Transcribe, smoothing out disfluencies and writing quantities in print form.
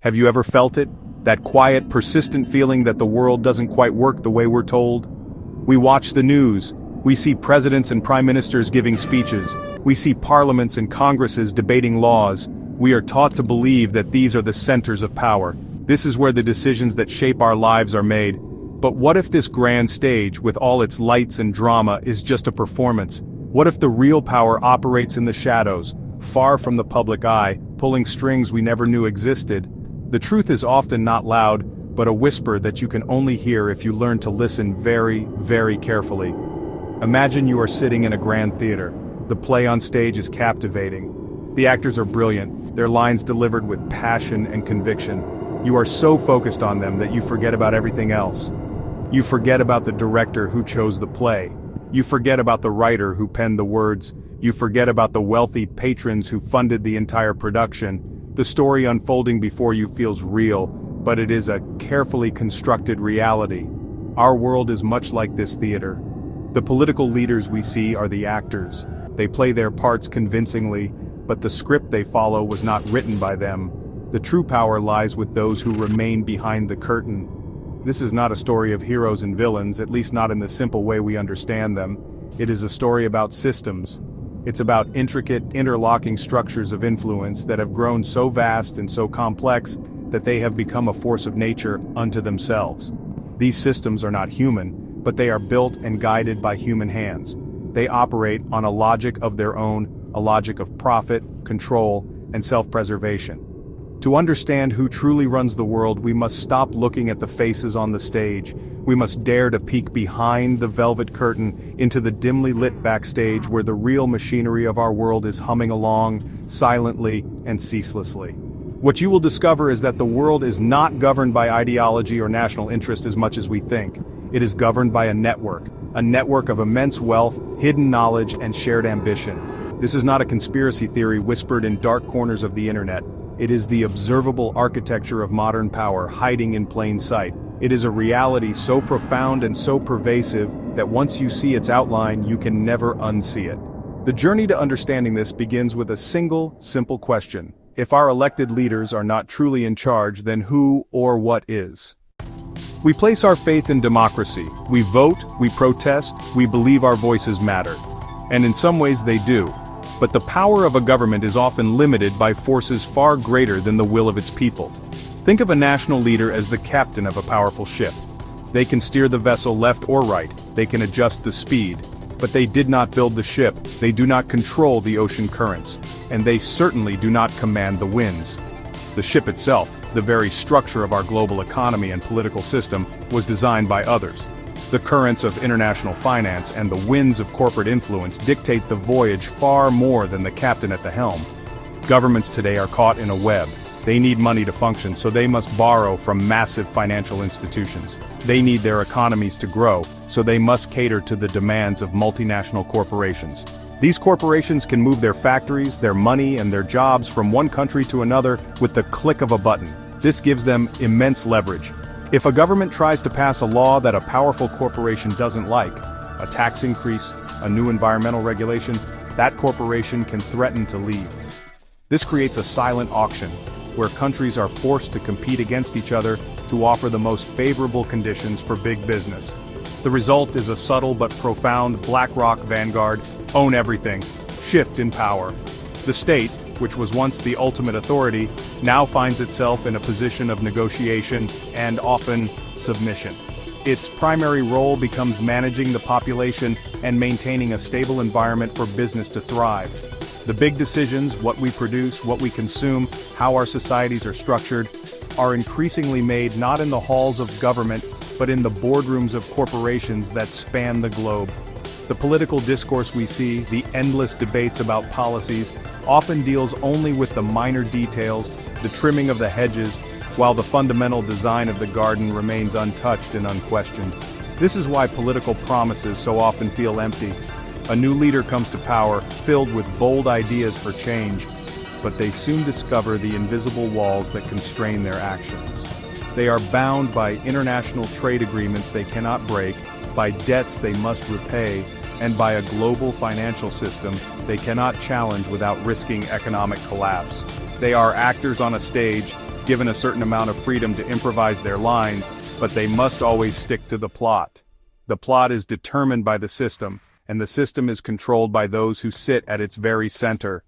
Have you ever felt it? That quiet, persistent feeling that the world doesn't quite work the way we're told? We watch the news. We see presidents and prime ministers giving speeches. We see parliaments and congresses debating laws. We are taught to believe that these are the centers of power. This is where the decisions that shape our lives are made. But what if this grand stage, with all its lights and drama, is just a performance? What if the real power operates in the shadows, far from the public eye, pulling strings we never knew existed? The truth is often not loud, but a whisper that you can only hear if you learn to listen very, very carefully. Imagine you are sitting in a grand theater. The play on stage is captivating. The actors are brilliant, their lines delivered with passion and conviction. You are so focused on them that you forget about everything else. You forget about the director who chose the play. You forget about the writer who penned the words. You forget about the wealthy patrons who funded the entire production. The story unfolding before you feels real, but it is a carefully constructed reality. Our world is much like this theater. The political leaders we see are the actors. They play their parts convincingly, but the script they follow was not written by them. The true power lies with those who remain behind the curtain. This is not a story of heroes and villains, at least not in the simple way we understand them. It is a story about systems. It's about intricate, interlocking structures of influence that have grown so vast and so complex that they have become a force of nature unto themselves. These systems are not human, but they are built and guided by human hands. They operate on a logic of their own, a logic of profit, control, and self-preservation. To understand who truly runs the world, we must stop looking at the faces on the stage. We must dare to peek behind the velvet curtain into the dimly lit backstage where the real machinery of our world is humming along, silently and ceaselessly. What you will discover is that the world is not governed by ideology or national interest as much as we think. It is governed by a network of immense wealth, hidden knowledge, and shared ambition. This is not a conspiracy theory whispered in dark corners of the internet. It is the observable architecture of modern power hiding in plain sight. It is a reality so profound and so pervasive that once you see its outline, you can never unsee it. The journey to understanding this begins with a single, simple question. If our elected leaders are not truly in charge, then who or what is? We place our faith in democracy. We vote, we protest, we believe our voices matter. And in some ways they do. But the power of a government is often limited by forces far greater than the will of its people. Think of a national leader as the captain of a powerful ship. They can steer the vessel left or right, they can adjust the speed. But they did not build the ship, they do not control the ocean currents, and they certainly do not command the winds. The ship itself, the very structure of our global economy and political system, was designed by others. The currents of international finance and the winds of corporate influence dictate the voyage far more than the captain at the helm. Governments today are caught in a web. They need money to function, so they must borrow from massive financial institutions. They need their economies to grow, so they must cater to the demands of multinational corporations. These corporations can move their factories, their money, and their jobs from one country to another with the click of a button. This gives them immense leverage. If a government tries to pass a law that a powerful corporation doesn't like, a tax increase, a new environmental regulation, that corporation can threaten to leave. This creates a silent auction, where countries are forced to compete against each other to offer the most favorable conditions for big business. The result is a subtle but profound BlackRock Vanguard, own everything, shift in power. The state, which was once the ultimate authority, now finds itself in a position of negotiation and often submission. Its primary role becomes managing the population and maintaining a stable environment for business to thrive. The big decisions, what we produce, what we consume, how our societies are structured, are increasingly made not in the halls of government, but in the boardrooms of corporations that span the globe. The political discourse we see, the endless debates about policies, often deals only with the minor details, the trimming of the hedges, while the fundamental design of the garden remains untouched and unquestioned. This is why political promises so often feel empty. A new leader comes to power, filled with bold ideas for change, but they soon discover the invisible walls that constrain their actions. They are bound by international trade agreements they cannot break, by debts they must repay, and by a global financial system they cannot challenge without risking economic collapse. They are actors on a stage, given a certain amount of freedom to improvise their lines, but they must always stick to the plot. The plot is determined by the system, and the system is controlled by those who sit at its very center.